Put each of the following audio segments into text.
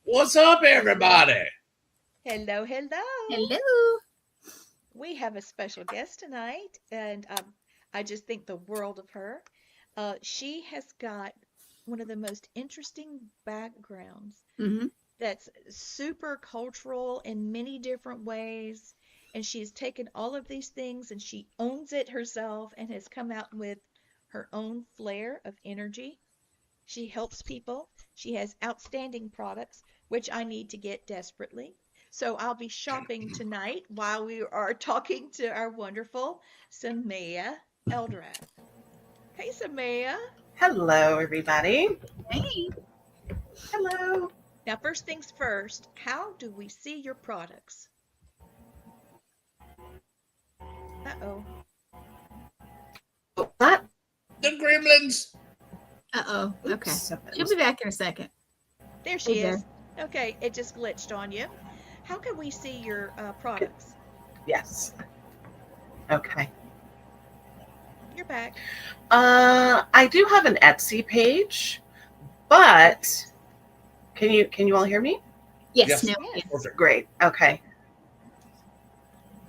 What's up, everybody? Hello, hello. Hello. We have a special guest tonight, and I just think the world of her. She has got one of the most interesting backgrounds Mm-hmm. that's super cultural in many different ways. And she has taken all of these things and she owns it herself and has come out with her own flair of energy. She helps people. She has outstanding products, which I need to get desperately. So I'll be shopping tonight while we are talking to our wonderful Samaia Eldraath. Hey, Samaia. Hello, everybody. Hey. Hello. Now, first things first, how do we see your products? Uh-oh. What? The gremlins. Uh-oh. Okay. Oops. She'll be back in a second. There she Hey is. Okay, it just glitched on you. How can we see your products? Yes. Okay. You're back. I do have an Etsy page, but can you all hear me? Yes. Yes. No. Yes. Perfect. Great. Okay.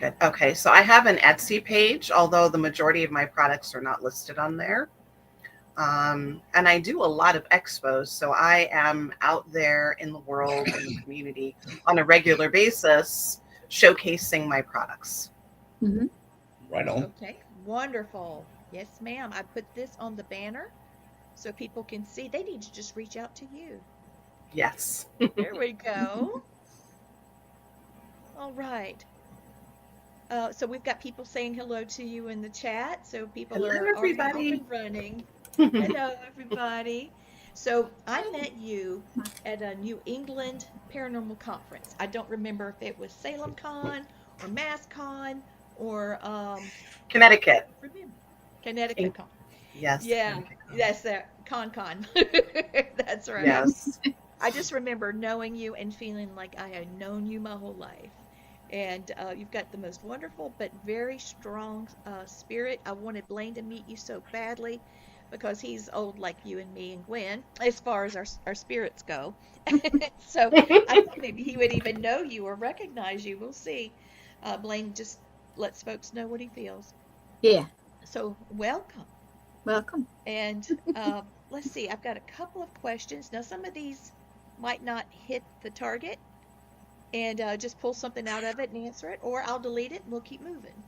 Good. Okay. So I have an Etsy page, although the majority of my products are not listed on there. And I do a lot of expos, so I am out there in the world, in the community on a regular basis, showcasing my products. Mm-hmm. Right on. Okay, wonderful. Yes, ma'am. I put this on the banner so people can see. They need to just reach out to you. Yes. There we go. All right. So we've got people saying hello to you in the chat. So people Hello, are already off everybody. and running. Hello, everybody. So I met you at a New England Paranormal Conference. I don't remember if it was Salem Con or MassCon or Connecticut. remember Connecticut Con. Yes. Yeah, Connecticut. that's Con. That's right. Yes. I just remember knowing you and feeling like I had known you my whole life. And you've got the most wonderful but very strong spirit. I wanted Blaine to meet you so badly because he's old like you and me and Gwen as far as our spirits go. So I thought maybe he would even know you or recognize you. We'll see. Blaine just lets folks know what he feels. Yeah. So welcome. Welcome. And let's see, I've got a couple of questions. Now, some of these might not hit the target, and just pull something out of it and answer it, or I'll delete it and we'll keep moving.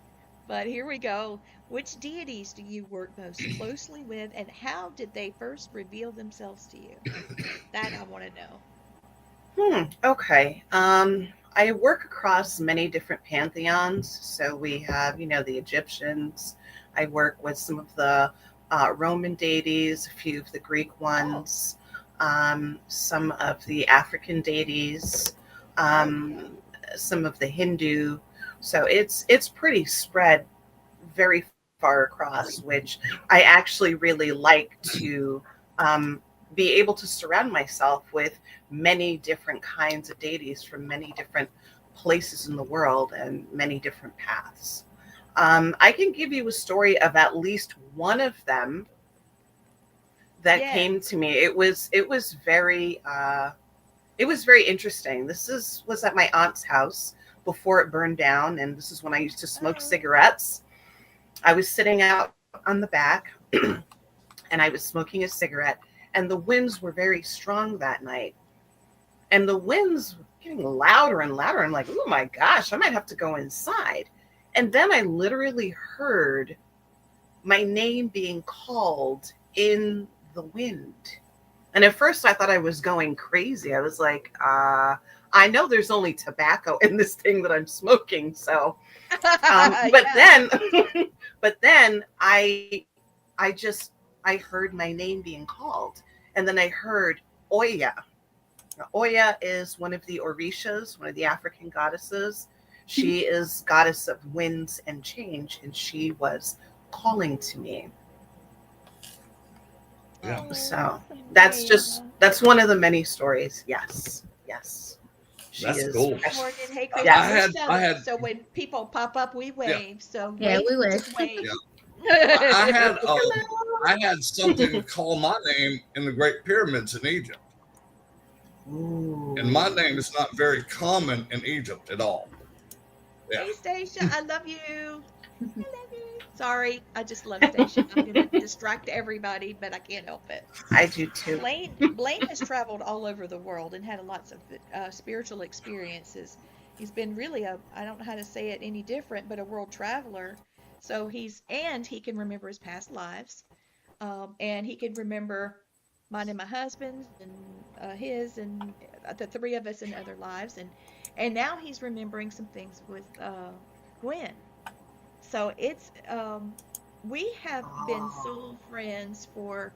But here we go. Which deities do you work most closely with, and how did they first reveal themselves to you? That I want to know. Okay. I work across many different pantheons. So we have, the Egyptians. I work with some of the Roman deities, a few of the Greek ones, some of the African deities, some of the Hindu. So it's pretty spread very far across, which I actually really like to be able to surround myself with many different kinds of deities from many different places in the world and many different paths. I can give you a story of at least one of them that came to me. It was very interesting. This was at my aunt's house before it burned down, and this is when I used to smoke cigarettes. I was sitting out on the back and I was smoking a cigarette, and the winds were very strong that night. And the winds getting louder and louder. I'm like, oh my gosh, I might have to go inside. And then I literally heard my name being called in the wind. And at first I thought I was going crazy. I was like, I know there's only tobacco in this thing that I'm smoking. So, but then I heard my name being called. And then I heard Oya. Now, Oya is one of the Orishas, one of the African goddesses. She is goddess of winds and change, and she was calling to me. Yeah. So that's one of the many stories. Yes. She That's is. cool. Hey, Chris, Yeah. I had so when people pop up, we wave. So Yeah, we wave. just wave. Yeah. I had something call my name in the Great Pyramids in Egypt. Ooh. And my name is not very common in Egypt at all. Yeah. Hey, Stacia, I love you. I love you. Sorry, I just love Stacia. I'm going to distract everybody, but I can't help it. I do too. Blaine has traveled all over the world and had lots of spiritual experiences. He's been really I don't know how to say it any different, but a world traveler. So he can remember his past lives, and he can remember mine and my husband's and his and the three of us in other lives, and now he's remembering some things with Gwen. So it's we have been soul friends for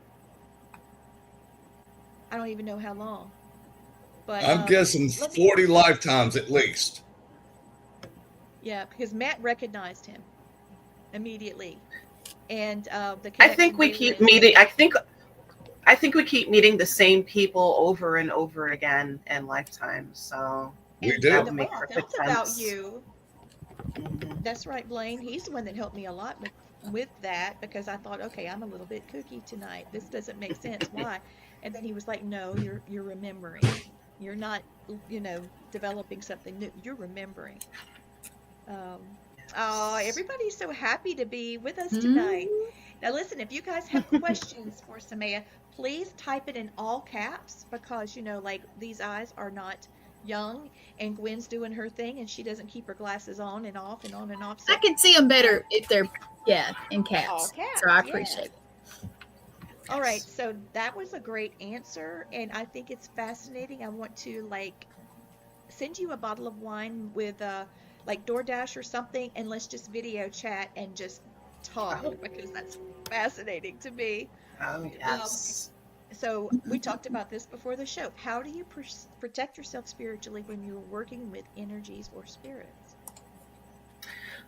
I don't even know how long. But I'm guessing 40 lifetimes at least. Yeah, because Matt recognized him immediately, and I think we keep meeting. I think we keep meeting the same people over and over again in lifetimes. So We do. that would make perfect That's about sense. you. Mhm. That's right, Blaine. He's the one that helped me a lot with that, because I thought, okay, I'm a little bit kooky tonight. This doesn't make sense. Why? And then he was like, no, you're remembering. You're not, developing something new. You're remembering. Oh, everybody's so happy to be with us tonight. Now, listen, if you guys have questions for Samaia, please type it in all caps, because, these eyes are not young, and Gwen's doing her thing, and she doesn't keep her glasses on and off and on and off. So I can see them better if they're, in caps. all caps, So I yeah. appreciate it. All right, so that was a great answer, and I think it's fascinating. I want to send you a bottle of wine with DoorDash or something, and let's just video chat and just talk, because that's fascinating to me. Oh yes. So we talked about this before the show. How do you protect yourself spiritually when you're working with energies or spirits?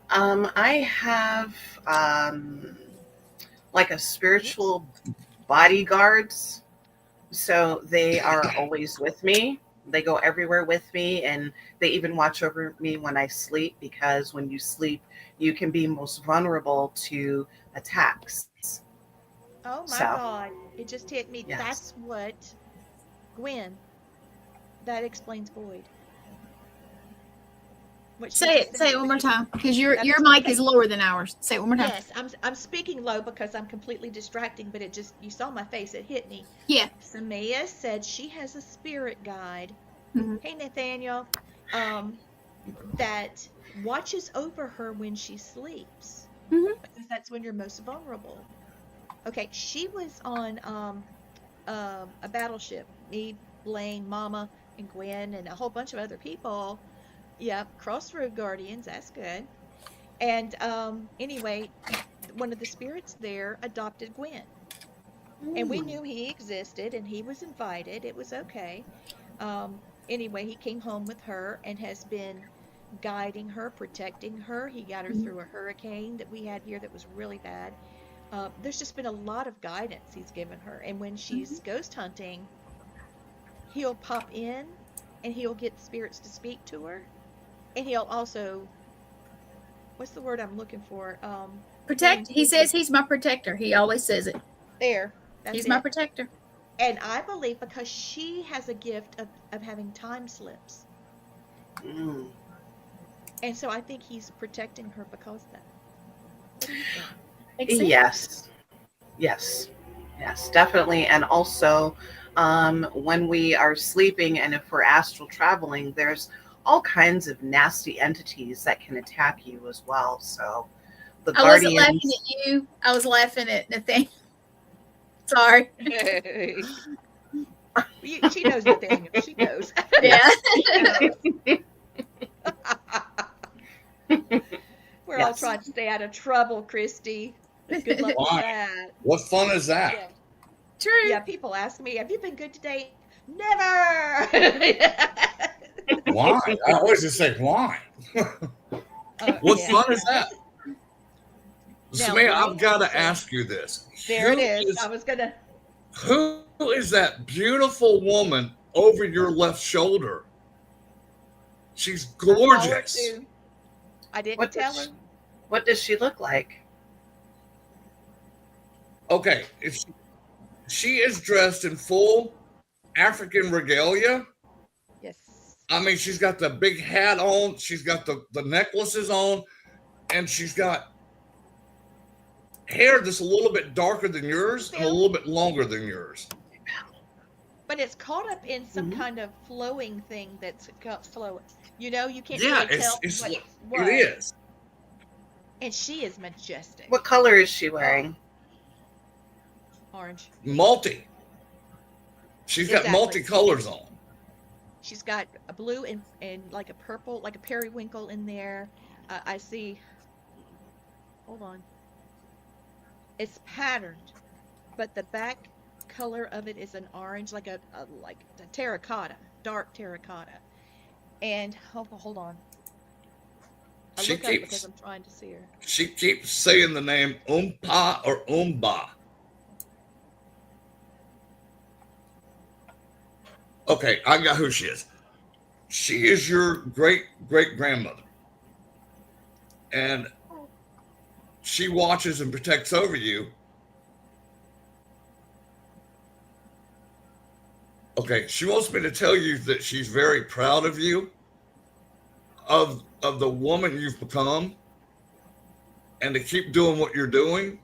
I have a spiritual bodyguards. So they are always with me. They go everywhere with me, and they even watch over me when I sleep, because when you sleep, you can be most vulnerable to attacks. Oh my God. It just hit me. Yes. That's what, Gwen, that explains Boyd. Say it one more time, because your mic is lower than ours. Say it one more time. Yes, I'm speaking low because I'm completely distracting, but you saw my face, it hit me. Yeah. Samaia said she has a spirit guide. Mhm. Hey, Nathaniel, that watches over her when she sleeps, because that's when you're most vulnerable. Okay, she was on a battleship. Me, Blaine, Mama, and Gwen, and a whole bunch of other people. Yep, Crossroad Guardians, that's good. And anyway, one of the spirits there adopted Gwen. And we knew he existed, and he was invited. It was okay. Anyway, he came home with her and has been guiding her, protecting her. He got her through a hurricane that we had here that was really bad. There's just been a lot of guidance he's given her. And when she's ghost hunting, he'll pop in and he'll get spirits to speak to her. And he'll also, what's the word I'm looking for? Protect. He says he's my protector. He always says it. There. He's my protector. And I believe because she has a gift of having time slips. Mm. And so I think he's protecting her because of that. What do you think? Yes, definitely. And also, When we are sleeping and if we're astral traveling, there's all kinds of nasty entities that can attack you as well. So the I wasn't guardians. laughing at you. I was laughing at Nathaniel. Sorry. She knows Nathaniel. She knows. Yeah. We're all Yes. trying to stay out of trouble, Christy. Good luck with Why? that. What fun is that? Yeah. True. Yeah, people ask me, have you been good today? Never. Why? I always just say, why? What Yeah. fun is that? Now, Samaia, right? I've got to ask you this. There it Who is. I was going to. Who is that beautiful woman over your left shoulder? She's gorgeous. I didn't What tell does her. What does she look like? Okay, if she is dressed in full African regalia. Yes. I mean, she's got the big hat on, she's got the necklaces on, and she's got hair that's a little bit darker than yours and a little bit longer than yours. But it's caught up in some Mhm. kind of flowing thing that's flowing. You know, you can't Yeah, really tell it's what. it is. And she is majestic. What color is she wearing? Orange. Multi. She's got Exactly. multicolors on. She's got a blue and like a purple, like a periwinkle in there. I see. Hold on. It's patterned, but the back color of it is an orange, like a terracotta, dark terracotta. And hold on. I She look up keeps- because I'm trying to see her. She keeps saying the name Umpa or Umba. Okay, I got who she is. She is your great-great-grandmother. And she watches and protects over you. Okay, she wants me to tell you that she's very proud of you, of the woman you've become, and to keep doing what you're doing,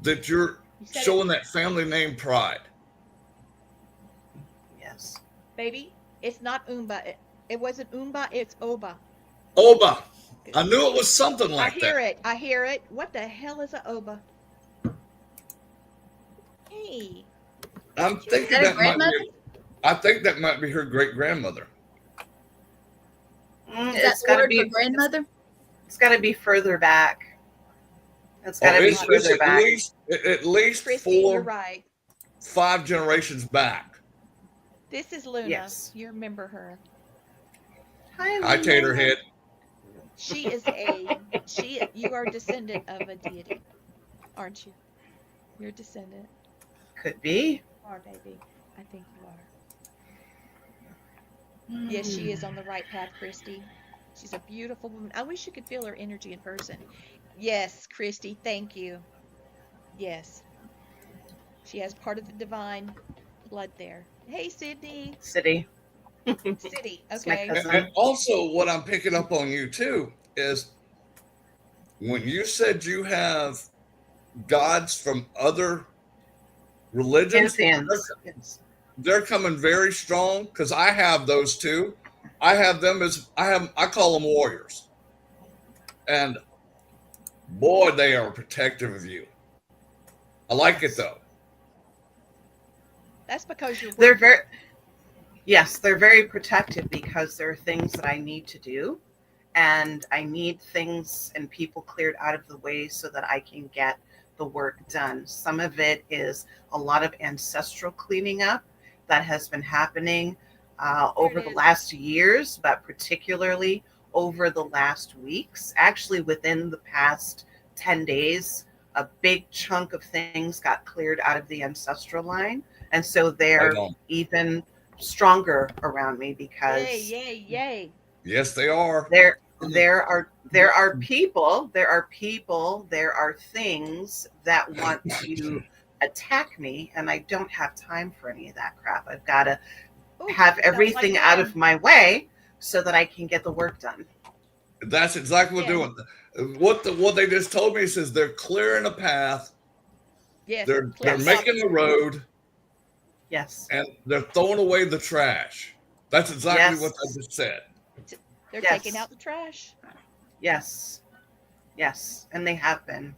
that you're You said showing that family name pride. Yes. Baby, it's not Umba. It wasn't Umba, it's Oba. Oba. I knew it was something I like hear that. it. I hear it. What the hell is a Oba? Hey. I'm thinking that a that might grandmother? be. I think that might be her great grandmother. Is It's that got to word be. for grandmother? It's got to be further back. It's got to be It's further at back. least Christy, you're 4, right. 5 generations back. This is Luna. Yes. You remember her. Hi, Hi, Taterhead. She is you are a descendant of a deity, aren't you? You're a descendant. Could be. You are, baby. I think you are. Yes, she is on the right path, Christy. She's a beautiful woman. I wish you could feel her energy in person. Yes, Christy, thank you. Yes. She has part of the divine blood there. Hey, Sydney. City. City. It's my Okay. cousin. And also, what I'm picking up on you too is when you said you have gods from other religions, Pantheons. they're coming very strong because I have those too. I have them as I call them warriors, and boy, they are protective of you. I like it though. That's because you're They're working. very. Yes, they're very protective because there are things that I need to do, and I need things and people cleared out of the way so that I can get the work done. Some of it is a lot of ancestral cleaning up that has been happening over the last years, but particularly over the last weeks. Actually, within the past 10 days, a big chunk of things got cleared out of the ancestral line. And so they're Right on. even stronger around me because Yay. Yes, they are. there are people, there are things that want to attack me, and I don't have time for any of that crap. I've got to Ooh, have sounds everything like out fun. of my way so that I can get the work done. That's exactly what Yeah. they're doing. What they just told me is they're clearing a path. Yes, They're clear making a road. Yes. and they're throwing away the trash. That's exactly what I Yes. just said. They're Yes. taking out the trash. Yes. Yes. And they have been.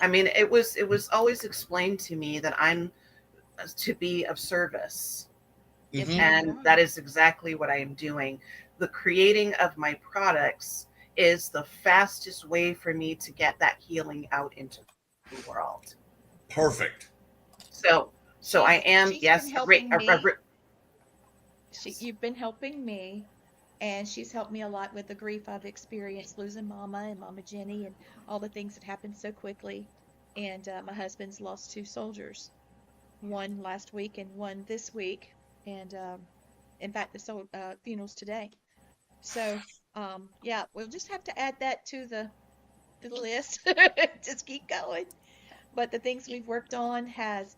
I mean, it was always explained to me that I'm to be of service. Yes, Mhm. ma'am, you And are. that is exactly what I am doing. The creating of my products is the fastest way for me to get that healing out into the world. Perfect. So I am, She's been yes, helping me. You've been helping me, and she's helped me a lot with the grief I've experienced losing Mama and Mama Jenny and all the things that happened so quickly. And my husband's lost two soldiers, one last week and one this week. And in fact, the funeral's today. So yeah, we'll just have to add that to the list. Just keep going. But the things we've worked on has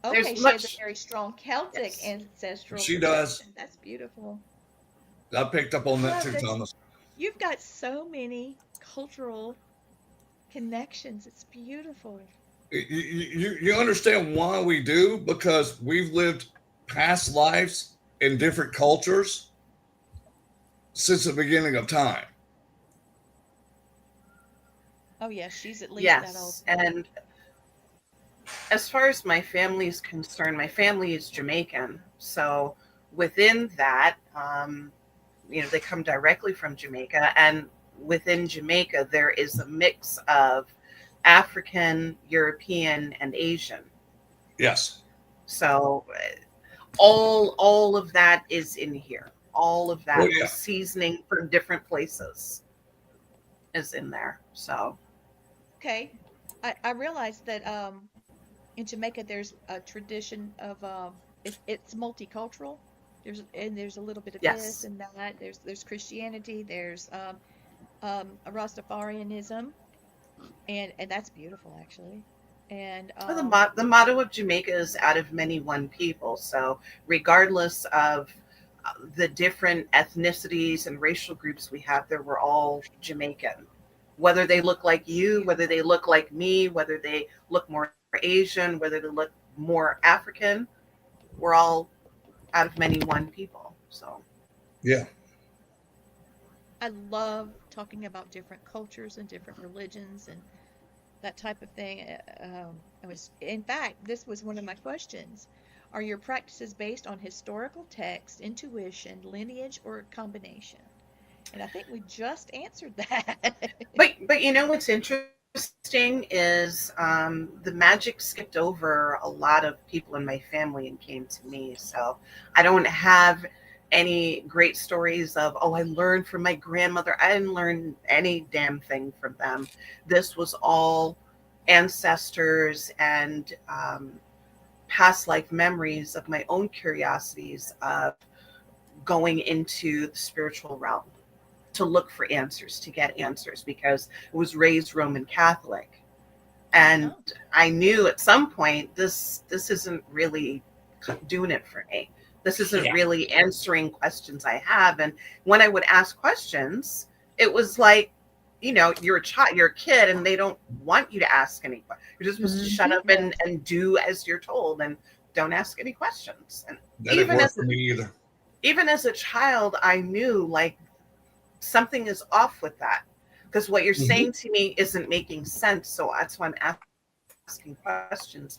okay. there's She has a much, very strong Celtic yes. ancestral She does. protection. That's beautiful. I picked up on I that love too, that Thomas. you've got so many cultural connections. It's beautiful. You understand why we do? Because we've lived past lives in different cultures since the beginning of time. Oh yes, she's at least that old. Yes. And as far as my family is concerned, my family is Jamaican. So within that, they come directly from Jamaica. And within Jamaica, there is a mix of African, European, and Asian. Yes. So all of that is in here. All of Oh that, yeah. the seasoning from different places is in there. So Okay, I realized that in Jamaica there's a tradition of it's multicultural. There's a little bit of this yes. and that. There's Christianity. There's a Rastafarianism, and that's beautiful actually. And Well, the motto of Jamaica is out of many, one people. So, regardless of the different ethnicities and racial groups we have there, we're all Jamaican. Whether they look like you, whether they look like me, whether they look more Asian, whether they look more African, we're all out of many, one people. So, Yeah. I love talking about different cultures and different religions and that type of thing. In fact, this was one of my questions. Are your practices based on historical text, intuition, lineage, or a combination? And I think we just answered that. but you know what's interesting is the magic skipped over a lot of people in my family and came to me. So I don't have any great stories of, oh, I learned from my grandmother. I didn't learn any damn thing from them. This was all ancestors and past life memories of my own curiosities of going into the spiritual realm to look for answers, to get answers, because I was raised Roman Catholic. And Oh, I knew at some point this isn't really doing it for me. This isn't Yeah. really answering questions I have. And when I would ask questions, it was like, you're a child, you're a kid, and they don't want you to ask any questions. You're just supposed to shut up no. and do as you're told and don't ask any questions. And That didn't work for me either. even as a child, I knew like something is off with that, because what you're Mhm. saying to me isn't making sense. So that's why I'm asking questions.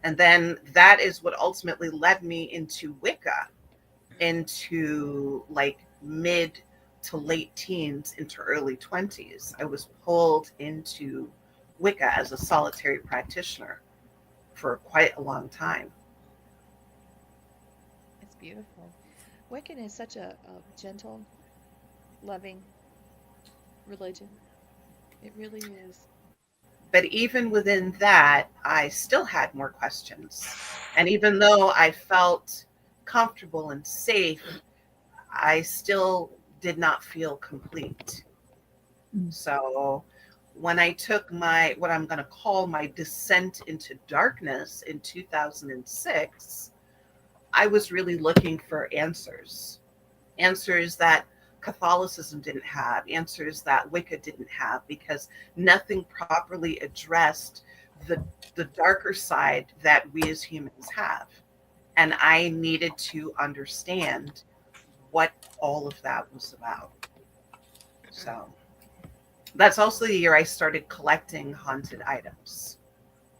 And then that is what ultimately led me into Wicca, into like mid to late teens into early 20s. I was pulled into Wicca as a solitary practitioner for quite a long time. It's beautiful. Wiccan is such a gentle, loving religion. It really is. But even within that, I still had more questions. And even though I felt comfortable and safe, I still did not feel complete. So when I took what I'm going to call my descent into darkness in 2006, I was really looking for answers that Catholicism didn't have, answers that Wicca didn't have, because nothing properly addressed the darker side that we as humans have. And I needed to understand what all of that was about. So that's also the year I started collecting haunted items.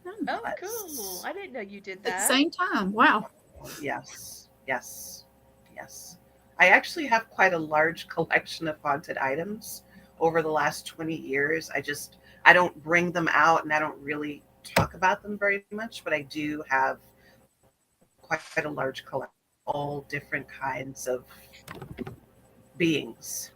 Oh, But cool. I didn't know you did At the that. same time. Wow. yes, yes, yes. I actually have quite a large collection of haunted items over the last 20 years. I don't bring them out and I don't really talk about them very much, but I do have quite a large collection of all different kinds of beings.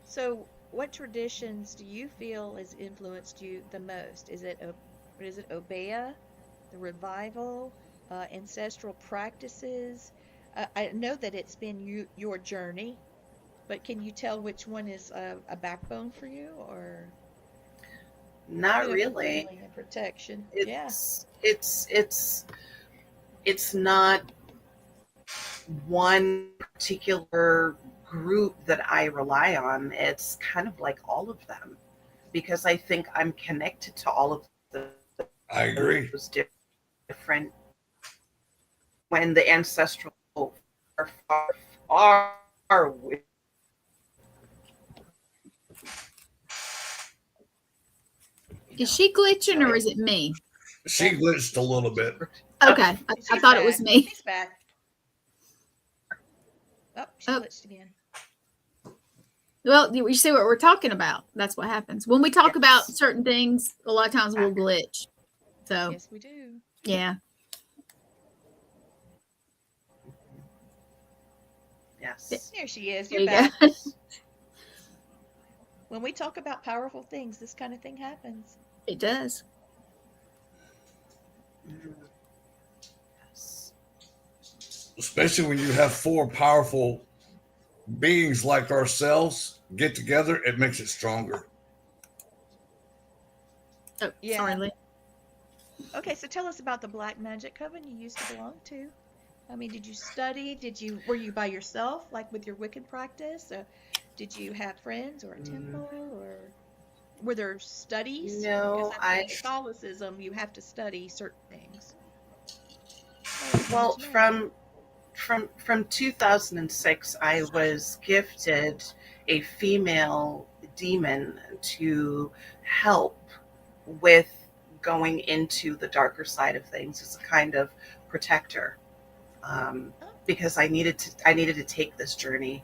So, what traditions do you feel has influenced you the most? Is it Obeah, the revival, ancestral practices? I know that it's been your journey, but can you tell which one is a backbone for you, or Not for really. healing and protection? Yeah. It's not one particular group that I rely on. It's kind of like all of them because I think I'm connected to all of I agree. those different. When the ancestral are far away. Is she glitching or is it me? She glitched a little bit. Okay. I She's thought it was back. me. She's back. Oh, she Oh. glitched again. Well, you see what we're talking about. That's what happens. When we talk about certain things, a lot of times we'll glitch. So, Yes, we do. yeah. Yes. There she is. There You're you back. go. When we talk about powerful things, this kind of thing happens. It does. Yes. Especially when you have four powerful beings like ourselves get together, it makes it stronger. Oh, Yeah. sorry, Lee. Okay, so tell us about the Black Magic Coven you used to belong to. I mean, did you study? Were you by yourself, like with your Wiccan practice? Did you have friends or a temple, or were there studies? No, Because I think in Catholicism you have to study certain things. Well, from 2006, I was gifted a female demon to help with going into the darker side of things as a kind of protector, because I needed to take this journey.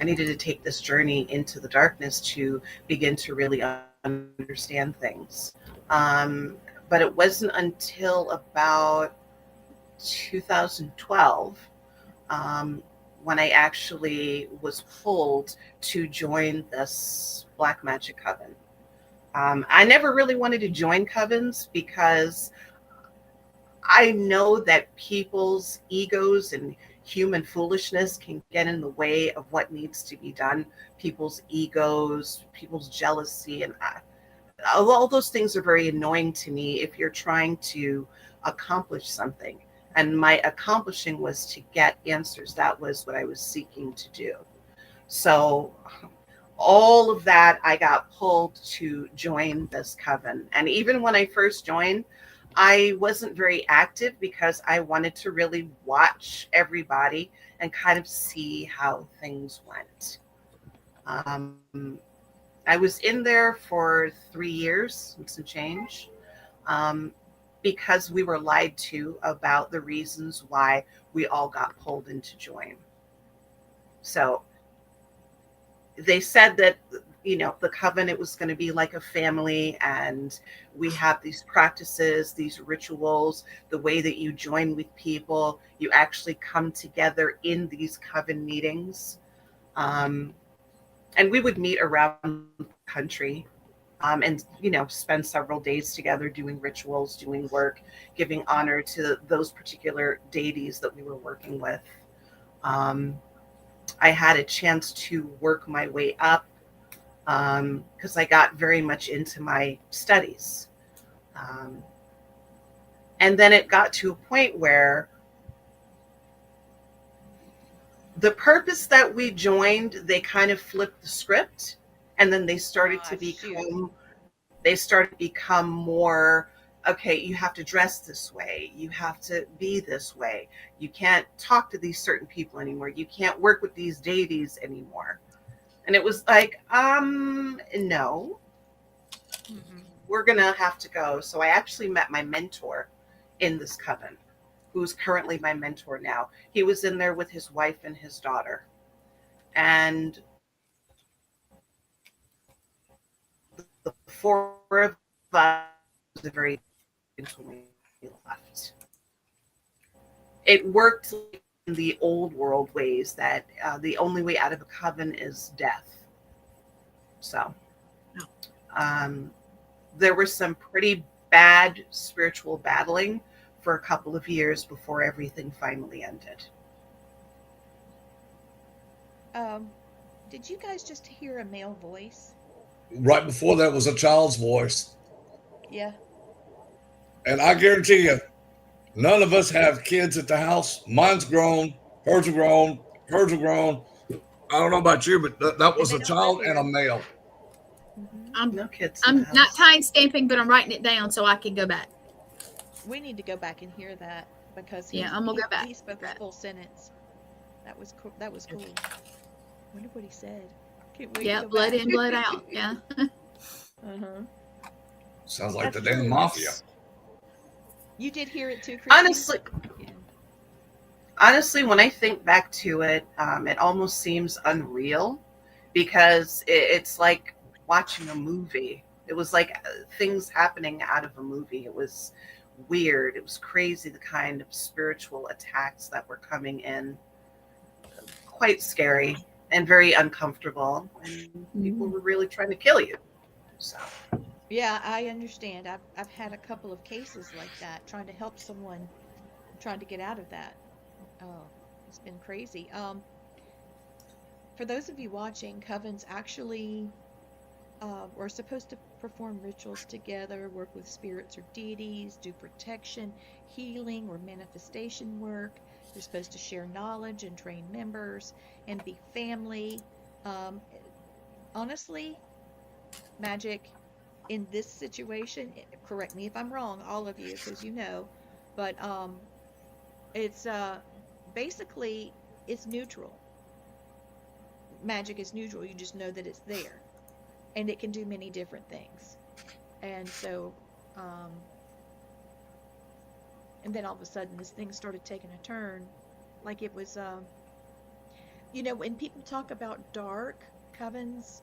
I needed to take this journey into the darkness to begin to really understand things. But it wasn't until about 2012 when I actually was pulled to join this Black Magic Coven. I never really wanted to join covens because I know that people's egos and human foolishness can get in the way of what needs to be done. People's egos, people's jealousy, and all those things are very annoying to me if you're trying to accomplish something. And my accomplishing was to get answers. That was what I was seeking to do. So all of that, I got pulled to join this coven. And even when I first joined, I wasn't very active because I wanted to really watch everybody and kind of see how things went. I was in there for 3 years and some change, because we were lied to about the reasons why we all got pulled in to join. So they said that, the coven, it was going to be like a family, and we have these practices, these rituals, the way that you join with people, you actually come together in these coven meetings. And we would meet around the country, and, spend several days together doing rituals, doing work, giving honor to those particular deities that we were working with. I had a chance to work my way up, because I got very much into my studies. And then it got to a point where the purpose that we joined, they kind of flipped the script and then they started to become more, okay, you have to dress this way, you have to be this way, you can't talk to these certain people anymore, you can't work with these deities anymore. And it was like, no, we're gonna have to go. So I actually met my mentor in this coven, who's currently my mentor now. He was in there with his wife and his daughter, and the four of us was a very when we left. It worked in the old world ways that the only way out of a coven is death. So there was some pretty bad spiritual battling for a couple of years before everything finally ended. Did you guys just hear a male voice? Right before that was a child's voice. Yeah. And I guarantee you, none of us have kids at the house. Mine's grown, hers are grown, hers are grown. I don't know about you, but that was a child and a male. No kids. I'm not time stamping, but I'm writing it down so I can go back. We need to go back and hear that because I'm gonna go back. He spoke a full sentence. That was cool. That was cool. Wonder what he said. Can't wait to go blood back. in, blood out. Yeah. Sounds like That's the damn true. mafia. You did hear it too, Christine? Honestly, when I think back to it, it almost seems unreal because it's like watching a movie. It was like things happening out of a movie. It was weird. It was crazy, the kind of spiritual attacks that were coming in. Quite scary and very uncomfortable. And people were really trying to kill you. So. Yeah, I understand. I've had a couple of cases like that, trying to help someone, trying to get out of that. Oh, it's been crazy. For those of you watching, covens actually we're supposed to perform rituals together, work with spirits or deities, do protection, healing, or manifestation work. You're supposed to share knowledge and train members and be family. Honestly, magic in this situation, correct me if I'm wrong, all of you, because you know, but it's basically it's neutral. Magic is neutral. You just know that it's there, and it can do many different things. And so, and then all of a sudden, this thing started taking a turn, like it was, when people talk about dark covens,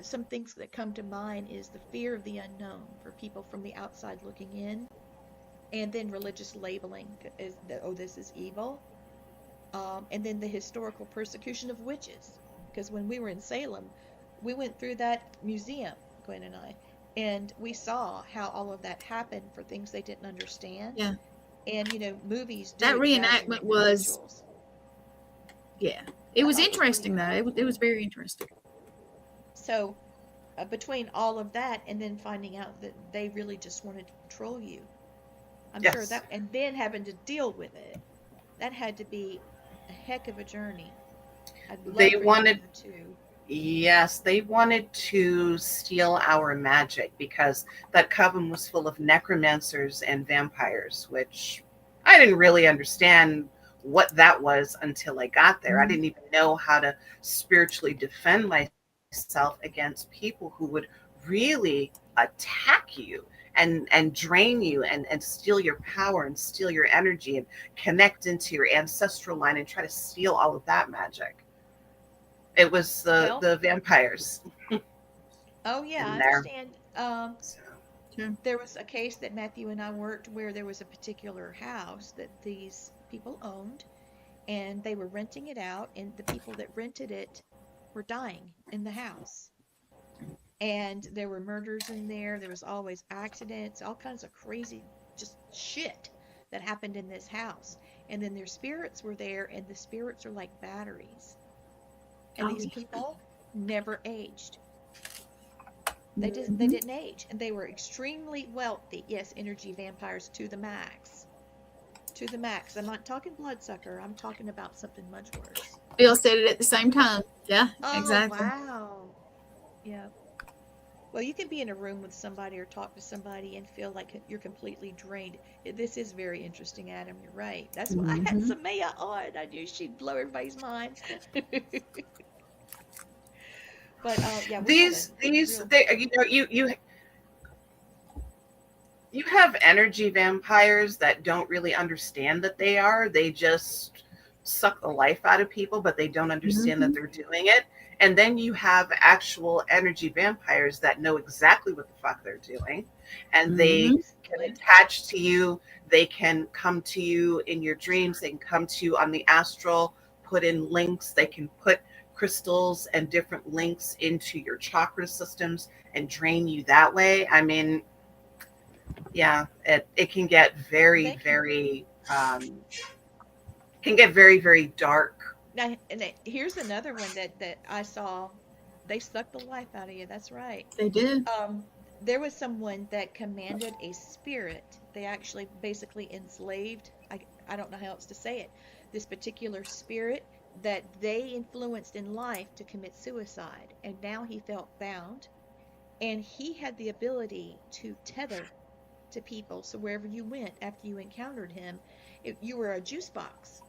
some things that come to mind is the fear of the unknown for people from the outside looking in, and then religious labeling is this is evil, and then the historical persecution of witches, because when we were in Salem, we went through that museum, Gwen and I, and we saw how all of that happened for things they didn't understand. Yeah. And movies do That exaggerate reenactment the was rituals. It was interesting though. It was very interesting. So between all of that and then finding out that they really just wanted to control you, I'm sure that, and then having to deal with it, that had to be a heck of a journey. They wanted to steal our magic because that coven was full of necromancers and vampires, which I didn't really understand what that was until I got there. I didn't even know how to spiritually defend myself against people who would really attack you and drain you and steal your power and steal your energy and connect into your ancestral line and try to steal all of that magic. It was the vampires. Oh yeah, I understand. There was a case that Matthew and I worked where there was a particular house that these people owned, and they were renting it out, and the people that rented it were dying in the house. And there were murders in there. There was always accidents, all kinds of crazy just shit that happened in this house. And then their spirits were there, and the spirits are like batteries. And these people never aged. They didn't age, and they were extremely wealthy. Yes, energy vampires to the max. To the max. I'm not talking bloodsucker. I'm talking about something much worse. Bill said it at the same time. Yeah, Oh, exactly. Wow. Yeah. Well, you can be in a room with somebody or talk to somebody and feel like you're completely drained. This is very interesting, Adam. You're right. That's why I had Mhm. Samaia on. I knew she'd blow everybody's mind. But yeah, we had a These real. they you have energy vampires that don't really understand that they are. They just suck the life out of people, but they don't understand that Mhm. they're doing it. And then you have actual energy vampires that know exactly what the fuck they're doing. And they Mhm. can Exactly. attach to you. They can come to you in your dreams. They can come to you on the astral, put in links. They can put crystals and different links into your chakra systems and drain you that way. I mean, yeah, it can get They can. very dark. Now, here's another one that I saw. They suck the life out of you. That's right. They do. Um, there was someone that commanded a spirit. They actually basically enslaved, I don't know how else to say it, this particular spirit that they influenced in life to commit suicide. And now he felt bound, and he had the ability to tether to people. So wherever you went after you encountered him, you were a juice box,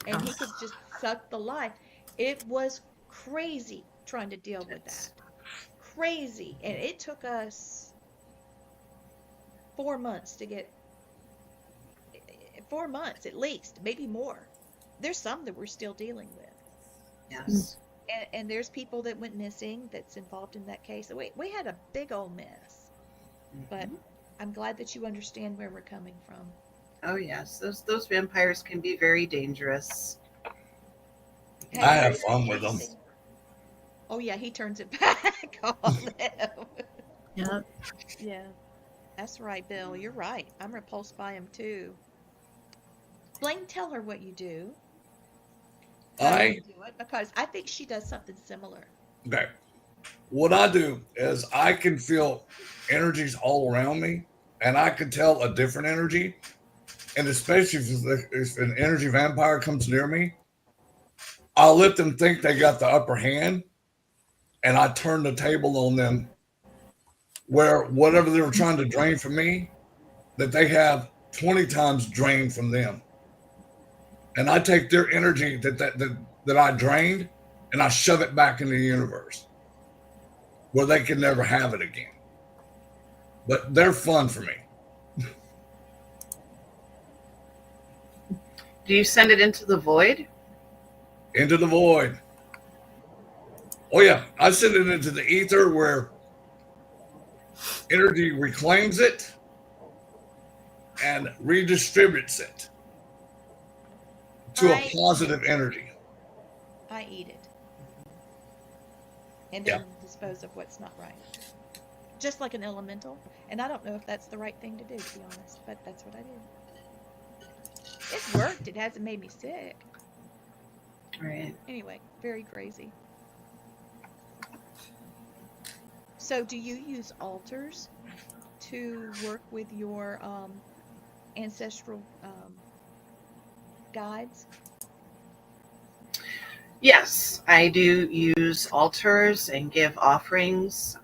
and he could just suck the life. It was crazy trying to deal with It's, that. Crazy. And it took us 4 months to get 4 months at least, maybe more. There's some that we're still dealing with. yes. And there's people that went missing that's involved in that case. So we had a big old mess. But Mhm. I'm glad that you understand where we're coming from. Oh yes, those vampires can be very dangerous. Have I you have ever had fun with them. anything? Oh yeah, he turns it back on them. Yeah. Yeah, that's right, Bill. You're right. I'm repulsed by him too. Blaine, tell her what you do, how you I do it, because I think she does something similar. okay. What I do is I can feel energies all around me, and I can tell a different energy. And especially if an energy vampire comes near me, I'll let them think they got the upper hand, and I turn the table on them where whatever they were trying to drain from me, that they have 20 times drained from them. And I take their energy that I drained, and I shove it back into the universe where they can never have it again. But they're fun for me. Do you send it into the void? Into the void. Oh yeah, I send it into the ether where energy reclaims it and redistributes it to a I eat positive it. energy. I eat it, and Yeah. then dispose of what's not right. Just like an elemental. And I don't know if that's the right thing to do, to be honest, but that's what I did. It's worked. It hasn't made me sick. Right. Anyway, very crazy. So, do you use altars to work with your ancestral guides? Yes, I do use altars and give offerings.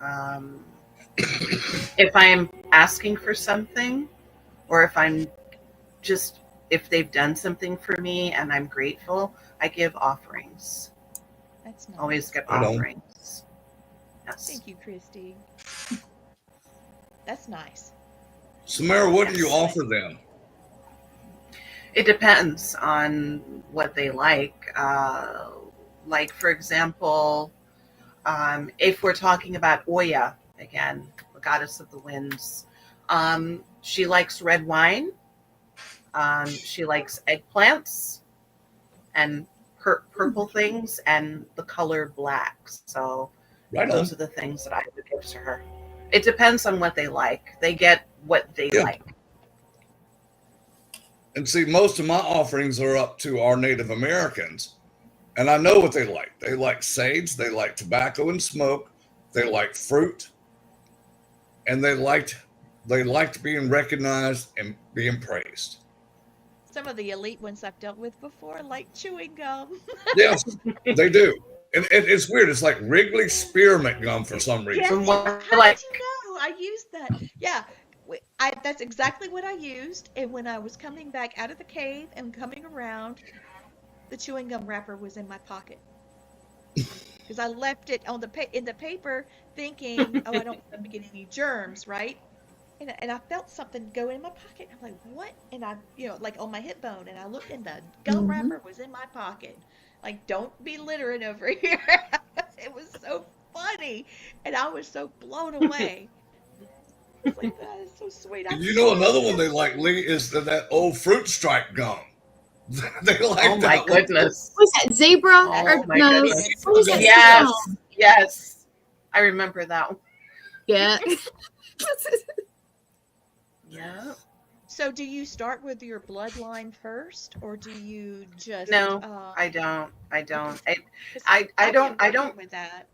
If I'm asking for something, or if they've done something for me and I'm grateful, I give offerings. That's Always nice. give Right on. offerings. Yes. Thank you, Christy. That's nice. Samara, what do you Yes. offer them? It depends on what they like. Like, for example, if we're talking about Oya, again, the goddess of the winds, she likes red wine. She likes eggplants and purple things and the color black. So Right those on. are the things that I would give to her. It depends on what they like. They get what they Yeah. like. And see, most of my offerings are up to our Native Americans. And I know what they like. They like sage, they like tobacco and smoke, they like fruit, and they liked being recognized and being praised. Some of the elite ones I've dealt with before like chewing gum. Yes, they do. And it's weird. It's like Wrigley spearmint gum for some reason. Yes, how Like, did you know? I used that. Yeah, that's exactly what I used. And when I was coming back out of the cave and coming around, the chewing gum wrapper was in my pocket because I left it on in the paper, thinking, oh, I don't want them to get any germs, right? And I felt something go in my pocket. I'm like, what? And I, like on my hip bone, and I looked, and the gum wrapper was in my pocket. Like, don't be littering over here. It was so funny, and I was so blown away. It's like, that is so sweet. You know, another one they like, Lee, is that old fruit stripe gum. They like oh my that goodness. Was that zebra? Oh Or my no? goodness. What was that Yes, song? yes. I remember that one. Yeah. Yeah. So, do you start with your bloodline first, or do you just? No, I don't. I don't. 'cause I I've don't. been I don't. working with that.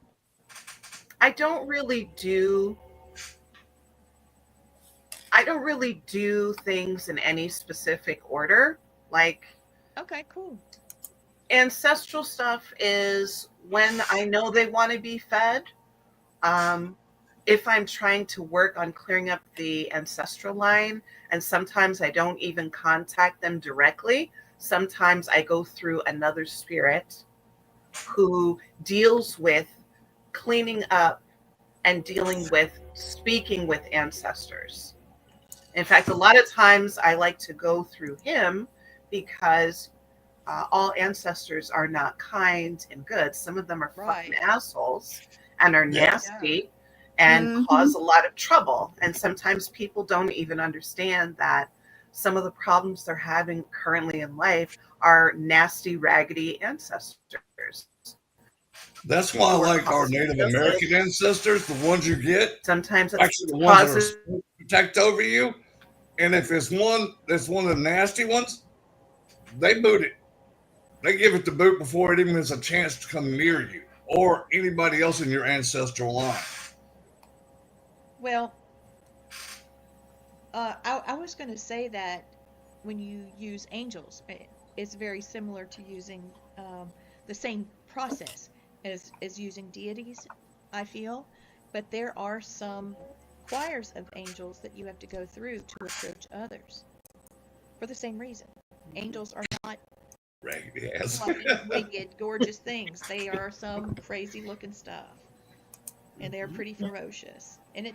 I don't really do. I don't really do things in any specific order. Like, Okay, cool. ancestral stuff is when I know they want to be fed. If I'm trying to work on clearing up the ancestral line, and sometimes I don't even contact them directly. Sometimes I go through another spirit who deals with cleaning up and dealing with speaking with ancestors. In fact, a lot of times I like to go through him because all ancestors are not kind and good. Some of them are fucking assholes and are nasty and cause a lot of trouble. And sometimes people don't even understand that some of the problems they're having currently in life are nasty, raggedy ancestors. That's why I like our Native American ancestors, the ones you get. Sometimes it's Actually, the ones that are supposed to protect over you. And if it's one that's one of the nasty ones, they boot it. They give it the boot before it even has a chance to come near you or anybody else in your ancestral line. Well, I was going to say that when you use angels, it's very similar to using the same process as using deities, I feel. But there are some choirs of angels that you have to go through to approach others for the same reason. Angels are not Raggedy ass. fluffy, winged, gorgeous things. They are some crazy looking stuff. And they're pretty ferocious. And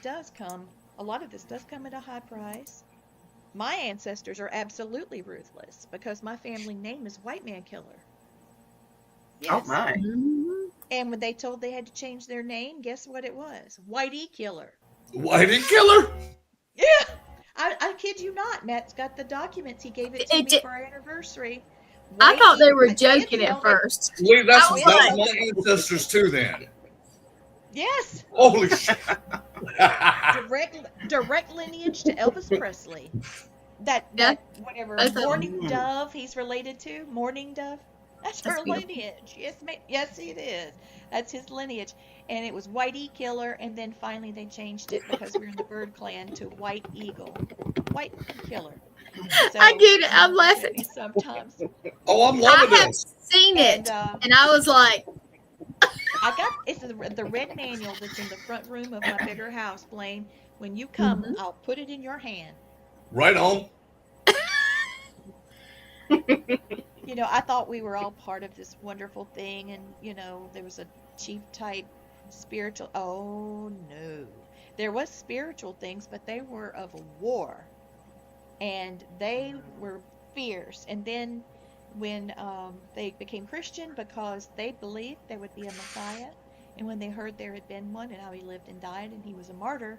a lot of this does come at a high price. My ancestors are absolutely ruthless because my family name is White Man Killer. Yes. Oh my. And when they told they had to change their name, guess what it was? Whitey Killer. Whitey Killer? Yeah. I kid you not. Matt's got the documents. He gave it to me for our anniversary. I thought they were Whitey- joking at first. Lee, that's I was my ancestors too then. Yes. Holy shit. Direct lineage to Elvis Presley. That whatever That's Morning Dove he's related to. Morning Dove. That's her beautiful. lineage. Yes, it is. That's his lineage. And it was Whitey Killer, and then finally they changed it because we're in the bird clan to White Eagle. White Killer. So, I get it. I'm laughing. sometimes. Oh, I'm I loving have this. seen it, And and I was like, it's the red manual that's in the front room of my bigger house, Blaine. When you come, I'll put it in your hand. Right on. I thought we were all part of this wonderful thing, and there was a chief type spiritual. Oh no, there was spiritual things, but they were of a war, and they were fierce. And then when they became Christian, because they believed there would be a Messiah, and when they heard there had been one and how he lived and died and he was a martyr,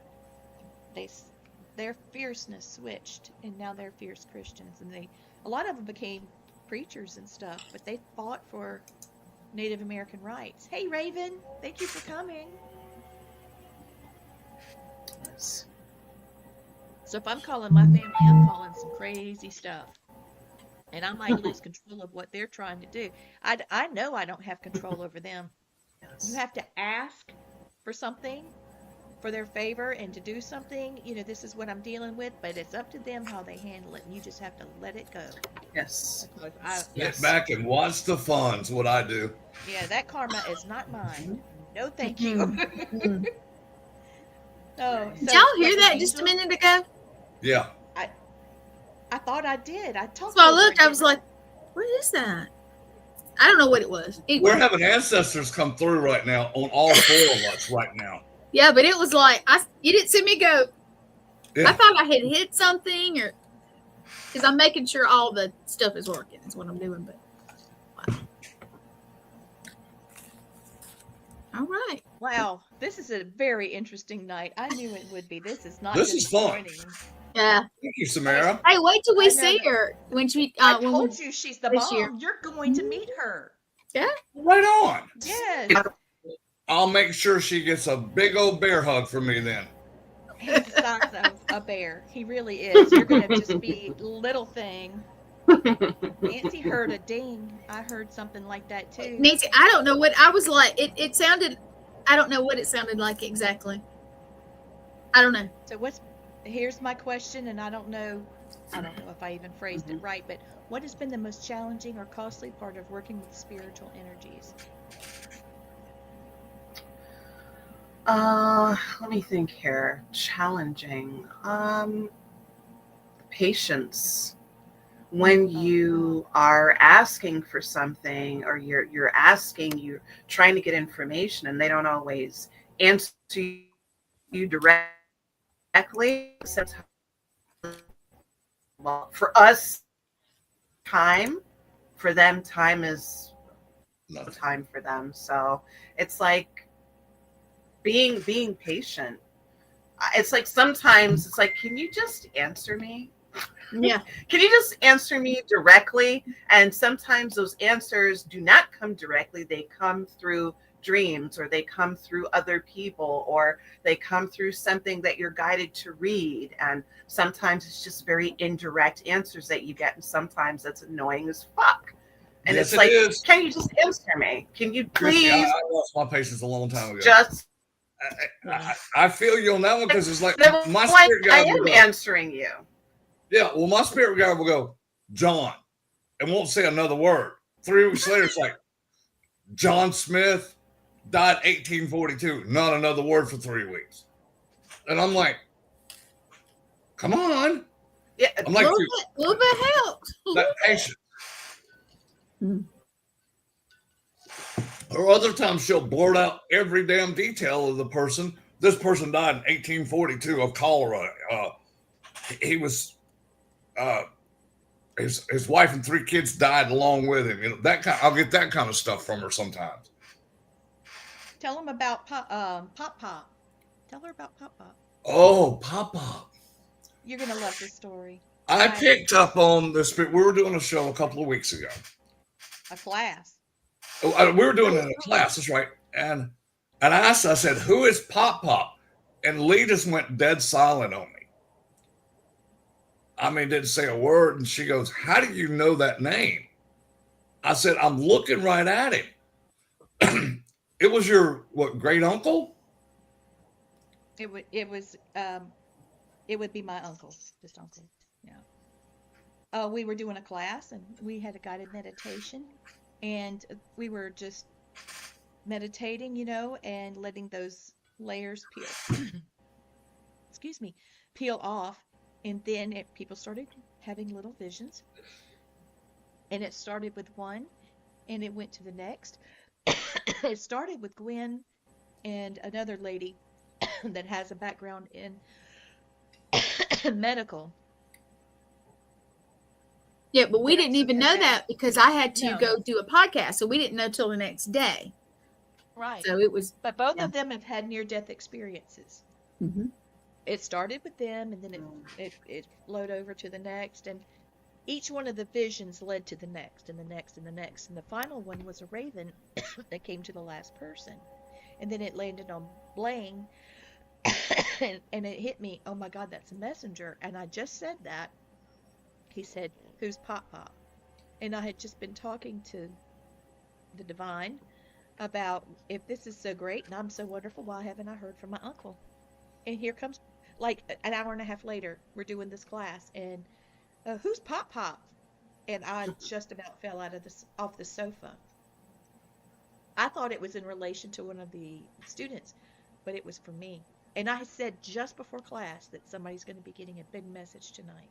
their fierceness switched, and now they're fierce Christians, and a lot of them became preachers and stuff, but they fought for Native American rights. Hey Raven, thank you for coming. Yes. So if I'm calling my family, I'm calling some crazy stuff. And I might lose control of what they're trying to do. I know I don't have control over them. Yes. You have to ask for something for their favor and to do something, this is what I'm dealing with, but it's up to them how they handle it, and you just have to let it go. Yes. Sit back and watch the fun's what I do. Yeah, that karma is not mine. No, thank you. Mm. Oh, Did so, y'all hear like, that an just a angel? minute ago? Yeah. I thought I did. I talked. So I over looked, it. I was like, what is that? I don't know what it was. Anyway. We're having ancestors come through right now on all four of us right now. Yeah, but it was like, you didn't see me go, Yeah. I thought I had hit something, or because I'm making sure all the stuff is working is what I'm doing. But wow. All right. Wow, this is a very interesting night. I knew it would be. This is not. This is fun. disappointing. Yeah. Thank you, Samaia. Hey, wait till I we know see that- her when she. I when told we, you she's the this year. bomb. You're going to meet her. Right on. Yes. I'll make sure she gets a big old bear hug from me then. He's the size of a bear. He really is. You're going to just be little thing. Nancy heard a ding. I heard something like that too. Nancy, I don't know what I was like. It sounded. I don't know what it sounded like exactly. I don't know. So here's my question, and I don't know if I even phrased it right, but what has been the most challenging or costly part of working with spiritual energies? Let me think here. Challenging. Patience. When you are asking for something, or you're trying to get information, and they don't always answer you directly. Sometimes, well, for us, time. For them, time is Nothing. time for them. So it's like being patient. It's like sometimes it's like, can you just answer me? Yeah. Can you just answer me directly? And sometimes those answers do not come directly. They come through dreams, or they come through other people, or they come through something that you're guided to read. And sometimes it's just very indirect answers that you get. And sometimes that's annoying as fuck. And Yes, it's like, it is. can you just answer me? Can you Chrissy, please I lost my patience a long time ago. just I feel you on that one, because it's like the my one spirit I guide am will go. answering you. Yeah, well, my spirit guide will go, John, and won't say another word. 3 weeks later, it's like, John Smith died 1842. Not another word for 3 weeks. And I'm like, come on. Yeah, I'm like, little bit helped. that patient. Mm. Or other times she'll blurt out every damn detail of the person. This person died in 1842 of cholera. He was, his wife and 3 kids died along with him. You know, that kind. I'll get that kind of stuff from her sometimes. Tell them about Pop Pop. Tell her about Pop Pop. Oh, Pop. You're gonna love this story. I picked up on this. We were doing a show a couple of weeks ago. A class. We were doing it in a class. That's right. And I asked. I said, "Who is Pop?" And Lee just went dead silent on me. I mean, didn't say a word. And she goes, "How do you know that name?" I said, "I'm looking right at him." It was your great uncle? It would be my uncle, just uncle. Yeah. We were doing a class, and we had a guided meditation, and we were just meditating, and letting those layers peel off, and then people started having little visions, and it started with one, and it went to the next. It started with Gwen and another lady that has a background in medical. Yeah, but we didn't even know that because I had to No. go do a podcast, so we didn't know till the next day. Right. So it was. But both of them have had near-death experiences. Mm-hmm. It started with them, and then it flowed over to the next, and each one of the visions led to the next, and the next, and the next, and the final one was a raven that came to the last person, and then it landed on Blaine, and it hit me. Oh my God, that's a messenger! And I just said that. He said, "Who's Pop Pop?" And I had just been talking to the divine about, if this is so great and I'm so wonderful, why haven't I heard from my uncle? And here comes, like, an hour and a half later, we're doing this class, and who's Pop Pop? And I just about fell off the sofa. I thought it was in relation to one of the students, but it was for me. And I said just before class that somebody's going to be getting a big message tonight.